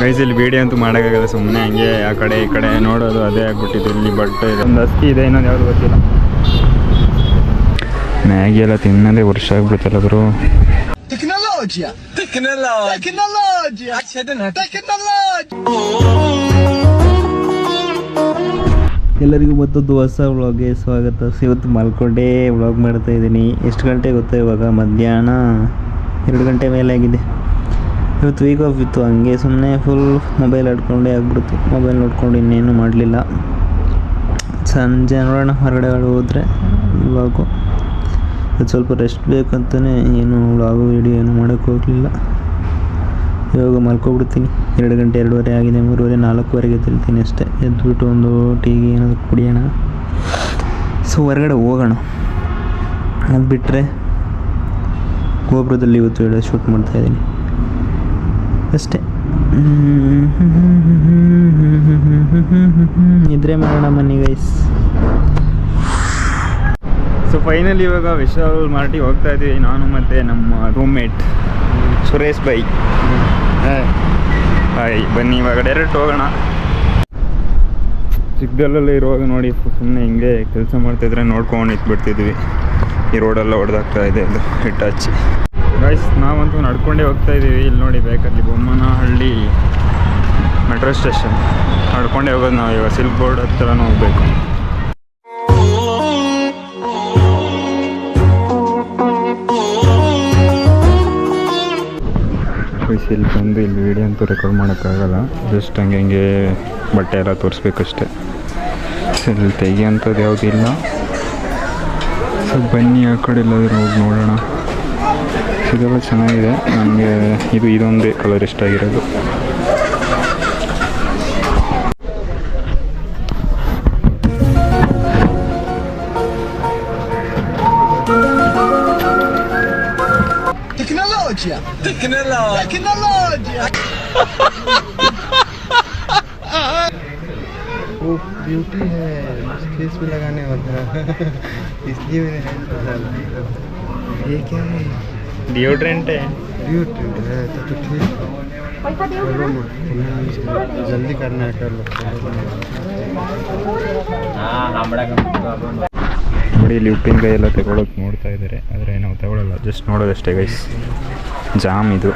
Guys ಇಲ್ಲಿ video ಅಂತೂ ಮಾಡೋಕ್ಕಾಗಲ್ಲ, ಸುಮ್ಮನೆ ಹಂಗೆ ಆ ಕಡೆ ಈ ಕಡೆ ನೋಡೋದು ಅದೇ ಆಗ್ಬಿಟ್ಟಿದೆ. ಇಲ್ಲಿ ಬಟ್ ಒಂದು ಹಸ್ಕಿ ಇದೆ, ಇನ್ನೊಂದು ಯಾವುದು ಗೊತ್ತಿಲ್ಲ. ಮ್ಯಾಗಿ ಎಲ್ಲ ತಿನ್ನೋದೇ ವರ್ಷ ಆಗ್ಬಿಡುತ್ತಲ್ಲ ಬ್ರೋ. ಎಲ್ಲರಿಗೂ ಮತ್ತೊಂದು ಹೊಸ ವ್ಲಾಗ್ಗೆ ಸ್ವಾಗತ. ಇವತ್ತು ಮಲ್ಕೊಂಡೇ ವ್ಲಾಗ್ ಮಾಡ್ತಾ ಇದ್ದೀನಿ. ಎಷ್ಟು ಗಂಟೆ ಗೊತ್ತಾ ಇವಾಗ? ಮಧ್ಯಾಹ್ನ 2 ಗಂಟೆ ಮೇಲೆ ಆಗಿದೆ. ಇವತ್ತು ವೀಕ್ ಆಫ್ ಇತ್ತು, ಹಂಗೆ ಸುಮ್ಮನೆ ಫುಲ್ ಮೊಬೈಲ್ ಆಡ್ಕೊಂಡೇ ಆಗ್ಬಿಡ್ತು. ಮೊಬೈಲ್ ನೋಡ್ಕೊಂಡು ಇನ್ನೇನು ಮಾಡಲಿಲ್ಲ. ಸಂಜೆ ನೋಡೋಣ, ಹೊರಗಡೆ ಹೋದರೆ ವ್ಲಾಗು. ಅದು ಸ್ವಲ್ಪ ರೆಸ್ಟ್ ಬೇಕಂತಲೇ ಏನು ವ್ಲಾಗು ವೀಡಿಯೋ ಏನು ಮಾಡೋಕ್ಕೆ ಹೋಗಲಿಲ್ಲ. ಇವಾಗ ಮಲ್ಕೊಬಿಡ್ತೀನಿ. 2 ಗಂಟೆ 2:30 ಆಗಿದೆ. 3:30 4:00ವರೆಗೆ ತಿಳ್ತೀನಿ ಅಷ್ಟೇ. ಎದ್ದುಬಿಟ್ಟು ಒಂದು ಟೀಗೆ ಏನಾದರೂ ಕುಡಿಯೋಣ. ಸೊ ಹೊರಗಡೆ ಹೋಗೋಣ. ಅದು ಬಿಟ್ಟರೆ ಗೋಪುರದಲ್ಲಿ ಇವತ್ತು ವಿಡಿಯೋ ಶೂಟ್ ಮಾಡ್ತಾಯಿದ್ದೀನಿ ಅಷ್ಟೇ. ನಿದ್ರೆ ಮಾಡೋಣ ಬನ್ನಿ ಗೈಸ್. ಸೊ ಫೈನಲಿ ಇವಾಗ ವಿಶಾಲ್ ಮಾರ್ಟಿ ಹೋಗ್ತಾ ಇದ್ದೀವಿ, ನಾನು ಮತ್ತು ನಮ್ಮ ರೂಮ್ಮೇಟ್ ಸುರೇಶ್ ಬೈ. ಹಾಯ್, ಬನ್ನಿ ಇವಾಗ ಡೈರೆಕ್ಟ್ ಹೋಗೋಣ. ಚಿಕ್ಕದಲ್ಲೇ ಇರುವಾಗ ನೋಡಿ ಸುಮ್ಮನೆ ಹಿಂಗೆ ಕೆಲಸ ಮಾಡ್ತಾಯಿದ್ರೆ ನೋಡ್ಕೊಂಡು ಇಟ್ಬಿಡ್ತಿದ್ವಿ. ಈ ರೋಡೆಲ್ಲ ಹೊಡೆದಾಗ್ತಾ ಇದೆ ಅದು ಹಿಟ್ಟಾಚಿ. ಗೈಸ್ ನಾವಂತೂ ನಡ್ಕೊಂಡೇ ಹೋಗ್ತಾ ಇದ್ದೀವಿ. ಇಲ್ಲಿ ನೋಡಿ ಬೇಕಲ್ಲಿ ಬೊಮ್ಮನಹಳ್ಳಿ ಮೆಟ್ರೋ ಸ್ಟೇಷನ್ ನಡ್ಕೊಂಡೇ ಹೋಗೋದು ನಾವು. ಇವಾಗ ಸಿಲ್ಕ್ ಬೋರ್ಡ್ ಹತ್ರನೂ ಹೋಗ್ಬೇಕು. ಇಲ್ಲಿ ಬಂದು ಇಲ್ಲಿ ವೀಡಿಯೋ ಅಂತೂ ರೆಕಾರ್ಡ್ ಮಾಡೋಕ್ಕಾಗಲ್ಲ, ಜಸ್ಟ್ ಹಂಗೆ ಬಟ್ಟೆ ಎಲ್ಲ ತೋರಿಸ್ಬೇಕಷ್ಟೆ. ಇಲ್ಲಿ ತೆಗಿಯೋಂಥದ್ದು ಯಾವುದೂ ಇಲ್ಲ. ಸೊ ಬನ್ನಿ ಆ ಕಡೆ ಎಲ್ಲಾದರೂ ಹೋಗಿ ನೋಡೋಣ. ಇದೆಲ್ಲ ಚೆನ್ನಾಗಿದೆ. ನನಗೆ ಇದೊಂದೇ ಕಲರ್ ಇಷ್ಟ ಆಗಿರೋದು. वो ब्यूटी है, फेस पे लगाने वाला इसलिए मैंने ये क्या है? डिओड्रेंट है। डिओड्रेंट है तो ठीक है। जल्दी करना है, कर लो। ನೋಡಿ ಇಲ್ಲಿ ಉಪ್ಪಿನಕಾಯಿ ಎಲ್ಲ ತಗೊಳ್ಳೋಕೆ ನೋಡ್ತಾ ಇದ್ದಾರೆ, ಆದರೆ ನಾವು ತಗೊಳ್ಳಲ್ಲ, ಜಸ್ಟ್ ನೋಡೋದಷ್ಟೇ ಗೈಸ್. ಜಾಮ್ ಇದು.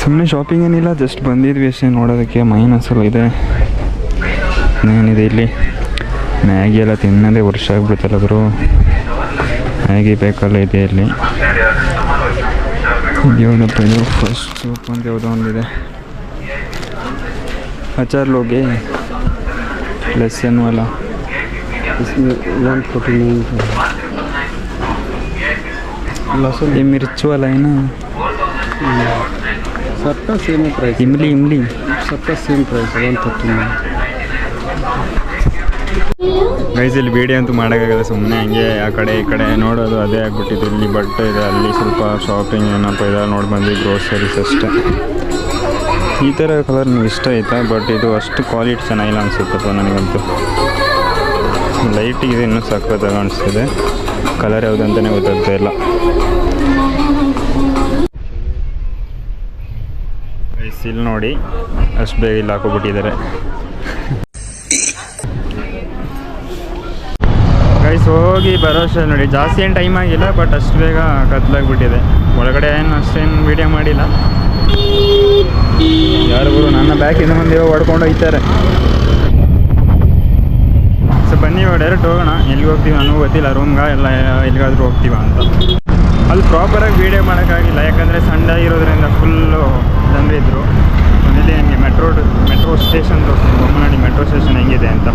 ಸುಮ್ಮನೆ ಶಾಪಿಂಗ್ ಏನಿಲ್ಲ, ಜಸ್ಟ್ ಬಂದಿದ್ವಿ ಅಷ್ಟೇ ನೋಡೋದಕ್ಕೆ. ಮೈನಸಲ್ಲ ಇದೆ, ಏನಿದೆ ಇಲ್ಲಿ. ಮ್ಯಾಗಿ ಎಲ್ಲ ತಿನ್ನೋದೇ ವರ್ಷ ಆಗ್ಬಿಡುತ್ತಲ್ಲ ಬ್ರೋ. ಮ್ಯಾಗಿ ಬೇಕಲ್ಲ ಇದೆ ಇಲ್ಲಿ. ಏನಪ್ಪ ಇದು ಫಸ್ಟ್ ಸೂಪ್ ಅಂತ ಯಾವುದೋ ಒಂದಿದೆ. अचार लोगे लहसुन वाला? इसमें 149 लहसुन। ये मिर्च वाला है ना? सबका सेम प्राइस। इमली सबका सेम प्राइस 139। ಗೈಸ್ ಇಲ್ಲಿ ವಿಡಿಯೋ ಅಂತೂ ಮಾಡೋಕ್ಕಾಗಲ್ಲ, ಸುಮ್ಮನೆ ಹಂಗೆ ಆ ಕಡೆ ಈ ಕಡೆ ನೋಡೋದು ಅದೇ ಆಗ್ಬಿಟ್ಟಿದೆ. ಇಲ್ಲಿ ಬಟ್ಟೆ ಇದೆ, ಅಲ್ಲಿ ಸ್ವಲ್ಪ ಶಾಪಿಂಗ್ ಏನಪ್ಪ ಇದೆ ನೋಡಿ ಬಂದ್ವಿ, ಗ್ರೋಸರೀಸ್ ಅಷ್ಟೇ. ಈ ಥರ ಕಲರ್ ನಿಮ್ಗೆ ಇಷ್ಟ ಆಯಿತಾ? ಬಟ್ ಇದು ಅಷ್ಟು ಕ್ವಾಲಿಟಿ ಚೆನ್ನಾಗಿಲ್ಲ ಅನಿಸುತ್ತಪ್ಪ ನನಗಂತೂ. ಲೈಟಿಗೆ ಇನ್ನೂ ಸಕ್ಕತ್ತಾಗಿ ಕಾಣಿಸ್ತಿದೆ. ಕಲರ್ ಯಾವುದು ಅಂತಲೇ ಗೊತ್ತಾಗ್ತಾ ಇಲ್ಲ. ಇಲ್ಲಿ ನೋಡಿ ಅಷ್ಟು ಬೇಗ ಇಲ್ಲಿ ಹಾಕೋಬಿಟ್ಟಿದ್ದಾರೆ ಗೈಸ್. ಹೋಗಿ ಬರೋಷ್ಟೇ ನೋಡಿ, ಜಾಸ್ತಿ ಏನು ಟೈಮ್ ಆಗಿಲ್ಲ, ಬಟ್ ಅಷ್ಟು ಬೇಗ ಕತ್ಲಾಗ್ಬಿಟ್ಟಿದೆ. ಒಳಗಡೆ ಏನು ಅಷ್ಟೇನು ವೀಡಿಯೋ ಮಾಡಿಲ್ಲ. ಯಾರಿಗೂ ನನ್ನ ಬ್ಯಾಕಿಂದ ಮುಂದೆ ಹೊಡ್ಕೊಂಡು ಹೋಗ್ತಾರೆ. ಸೊ ಬನ್ನಿ ಇವಾಗ ಡೈರೆಕ್ಟ್ ಹೋಗೋಣ. ಎಲ್ಲಿಗೆ ಹೋಗ್ತೀವಿ ನನಗೂ ಗೊತ್ತಿಲ್ಲ, ರೂಮ್ಗೆ ಎಲ್ಲ ಎಲ್ಲಿಗಾದರೂ ಹೋಗ್ತೀವ ಅಂತ. ಅಲ್ಲಿ ಪ್ರಾಪರಾಗಿ ವೀಡಿಯೋ ಮಾಡೋಕ್ಕಾಗಿಲ್ಲ, ಯಾಕಂದರೆ ಸಂಡೇ ಇರೋದ್ರಿಂದ ಫುಲ್ಲು ಜನರಿದ್ದರು. ಇಲ್ಲಿ ನನಗೆ ಮೆಟ್ರೋ ಸ್ಟೇಷನ್ ತೋರಿಸ್ತೀನಿ, ಬೊಮ್ಮನಹಳ್ಳಿ ಮೆಟ್ರೋ ಸ್ಟೇಷನ್ ಹೆಂಗಿದೆ ಅಂತ.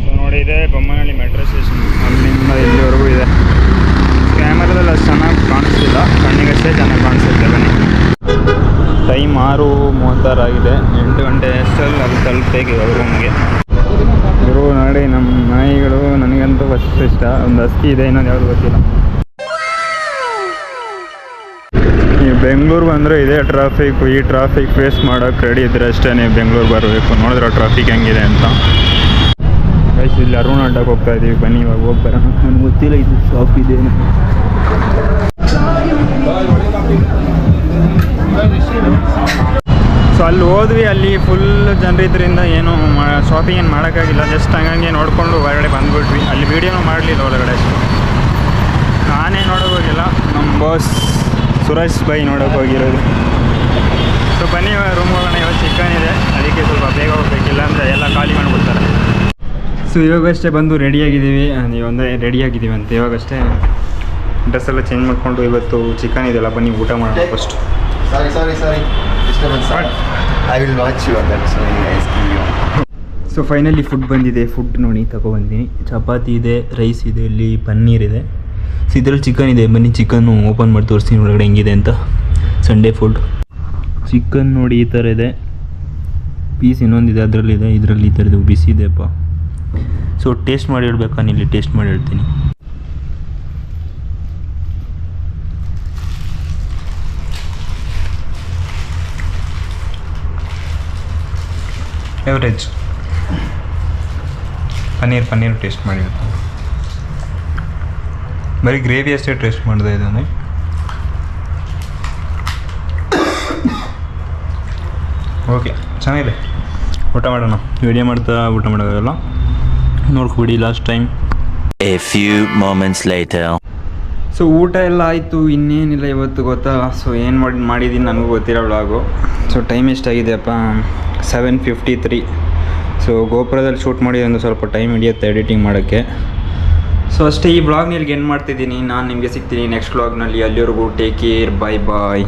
ಸೊ ನೋಡಿ, ಇದೆ ಬೊಮ್ಮನಹಳ್ಳಿ ಮೆಟ್ರೋ ಸ್ಟೇಷನ್. ಅಲ್ಲಿಂದ ಇಲ್ಲಿವರೆಗೂ ಇದೆ. ಕ್ಯಾಮರಾದಲ್ಲಿ ಅಷ್ಟು ಚೆನ್ನಾಗಿ ಕಾಣಿಸ್ತಿಲ್ಲ, ಕಣ್ಣಿಗಷ್ಟೇ ಚೆನ್ನಾಗಿ ಕಾಣಿಸುತ್ತೆ. ಬನ್ನಿ, ಟೈಮ್ 6:36 ಆಗಿದೆ. 8 ಗಂಟೆ ಅಷ್ಟರಲ್ಲಿ ಅಲ್ಲಿ ತಲುಪಬೇಕು ರೂಮ್ಗೆ. ಇವರು ನೋಡಿ ನಮ್ಮ ನಾಯಿಗಳು, ನನಗಂತೂ ಫಸ್ಟ್ ಇಷ್ಟ. ಒಂದು ಹಸ್ಕಿ ಇದೆ, ಇನ್ನೊಂದು ಯಾವುದು ಗೊತ್ತಿಲ್ಲ. ನೀವು ಬೆಂಗಳೂರು ಬಂದರೆ ಇದೇ ಟ್ರಾಫಿಕ್. ಈ ಟ್ರಾಫಿಕ್ ಫೇಸ್ ಮಾಡೋಕ್ಕೆ ರೆಡಿ ಇದ್ದರೆ ಅಷ್ಟೇ ನೀವು ಬೆಂಗಳೂರು ಬರಬೇಕು. ನೋಡಿದ್ರೆ ಟ್ರಾಫಿಕ್ ಹೆಂಗಿದೆ ಅಂತ. ಗೈಸ್ ಇಲ್ಲಿ ಅರುಣ್ ಅಡ್ಡಕ್ಕೆ ಹೋಗ್ತಾ ಇದ್ದೀವಿ. ಬನ್ನಿ ಇವಾಗ ಹೋಗಿ ಬರೋಣ. ನನಗೆ ಗೊತ್ತಿಲ್ಲ ಇದು ಶಾಪ್ ಇದೆ. ಸೊ ಸೊ ಅಲ್ಲಿ ಹೋದ್ವಿ, ಅಲ್ಲಿ ಫುಲ್ ಜನರಿದ್ರಿಂದ ಏನು ಶಾಪಿಂಗ್ ಏನು ಮಾಡೋಕ್ಕಾಗಿಲ್ಲ. ಜಸ್ಟ್ ಹಂಗಂಗೆ ನೋಡಿಕೊಂಡು ಹೊರಗಡೆ ಬಂದುಬಿಟ್ವಿ. ಅಲ್ಲಿ ವೀಡಿಯೋನೂ ಮಾಡಲಿಲ್ಲ ಹೊರಗಡೆ ಅಷ್ಟು. ನಾನೇ ನೋಡೋಕೆ ಹೋಗಿಲ್ಲ, ನಮ್ಮ ಬಾಸ್ ಸುರೇಶ್ ಬೈ ನೋಡೋಕೆ ಹೋಗಿರೋದು. ಸೊ ಬನ್ನಿ ರೂಮ್ ಹೋಗೋಣ. ಇವತ್ತು ಚಿಕನ್ ಇದೆ, ಅದಕ್ಕೆ ಸ್ವಲ್ಪ ಬೇಗ ಹೋಗ್ಬೇಕಿಲ್ಲ ಅಂದರೆ ಎಲ್ಲ ಖಾಲಿ ಮಾಡಿಬಿಡ್ತಾರೆ. ಸೊ ಇವಾಗಷ್ಟೇ ಬಂದು ರೆಡಿಯಾಗಿದ್ದೀವಿ, ನೀವೊಂದೇ ರೆಡಿಯಾಗಿದ್ದೀವಿ ಅಂತ. ಇವಾಗಷ್ಟೇ ಡ್ರೆಸ್ ಎಲ್ಲ ಚೇಂಜ್ ಮಾಡಿಕೊಂಡು ಇವತ್ತು ಚಿಕನ್ ಇದೆಯಲ್ಲ, ಬನ್ನಿ ಊಟ ಮಾಡೋಣ first. Sorry. Disturbance. I will watch you on that. So finally food ಬಂದಿದೆ. ಫುಡ್ ನೋಡಿ ತಗೊಬಂದಿನಿ. ಚಪಾತಿ ಇದೆ, ರೈಸ್ ಇದೆ, ಇಲ್ಲಿ ಪನ್ನೀರ್ ಇದೆ. ಸೊ ಇದರಲ್ಲಿ ಚಿಕನ್ ಇದೆ. ಬನ್ನಿ ಚಿಕನ್ನು ಓಪನ್ ಮಾಡಿ ತೋರಿಸ್ತೀನಿ ಒಳಗಡೆ ಹೆಂಗಿದೆ ಅಂತ. Sunday food. ಚಿಕನ್ ನೋಡಿ ಈ ಥರ ಇದೆ. ಪೀಸ್ ಇನ್ನೊಂದಿದೆ, ಅದರಲ್ಲಿದೆ. ಇದರಲ್ಲಿ ಈ ಥರದ್ದು ಬಿಸಿ ಇದೆಯಪ್ಪ. ಸೊ ಟೇಸ್ಟ್ ಮಾಡಿ ಹೇಳ್ಬೇಕಾ? ನಾನು ಇಲ್ಲಿ ಟೇಸ್ಟ್ ಮಾಡಿ ಹೇಳ್ತೀನಿ. ಎವರೇಜ್. ಪನ್ನೀರ್ ಟೇಸ್ಟ್ ಮಾಡಿ. ಬರೀ ಗ್ರೇವಿ ಅಷ್ಟೇ ಟೇಸ್ಟ್ ಮಾಡಿದೆ ಇದನ್ನು. ಓಕೆ, ಚೆನ್ನಾಗಿದೆ. ಊಟ ಮಾಡೋಣ. ವಿಡಿಯೋ ಮಾಡ್ತಾ ಊಟ ಮಾಡೋದಲ್ಲ, ನೋಡ್ಕೊಬಿಡಿ last time. A few moments later. So ಊಟ ಎಲ್ಲ ಆಯಿತು. ಇನ್ನೇನಿಲ್ಲ ಇವತ್ತು ಗೊತ್ತಾ. ಸೊ ಏನು ಮಾಡಿದ್ದೀನಿ ನನಗೂ ಗೊತ್ತಿರೋ ವ್ಲಾಗು. ಸೊ ಟೈಮ್ ಎಷ್ಟಾಗಿದೆಯಪ್ಪ? 7:53. ಸೊ ಗೋಪುರದಲ್ಲಿ ಶೂಟ್ ಮಾಡಿ ಒಂದು ಸ್ವಲ್ಪ ಟೈಮ್ ಹಿಡಿಯುತ್ತೆ ಎಡಿಟಿಂಗ್ ಮಾಡೋಕ್ಕೆ. ಸೊ ಅಷ್ಟೇ, ಈ ವ್ಲಾಗ್ನ ಇಲ್ಲಿಗೆ ಎಂಡ್ ಮಾಡ್ತಿದ್ದೀನಿ. ನಾನು ನಿಮಗೆ ಸಿಗ್ತೀನಿ ನೆಕ್ಸ್ಟ್ ವ್ಲಾಗ್ನಲ್ಲಿ. ಅಲ್ಲಿವರೆಗೂ ಟೇಕ್ ಕೇರ್, ಬಾಯ್.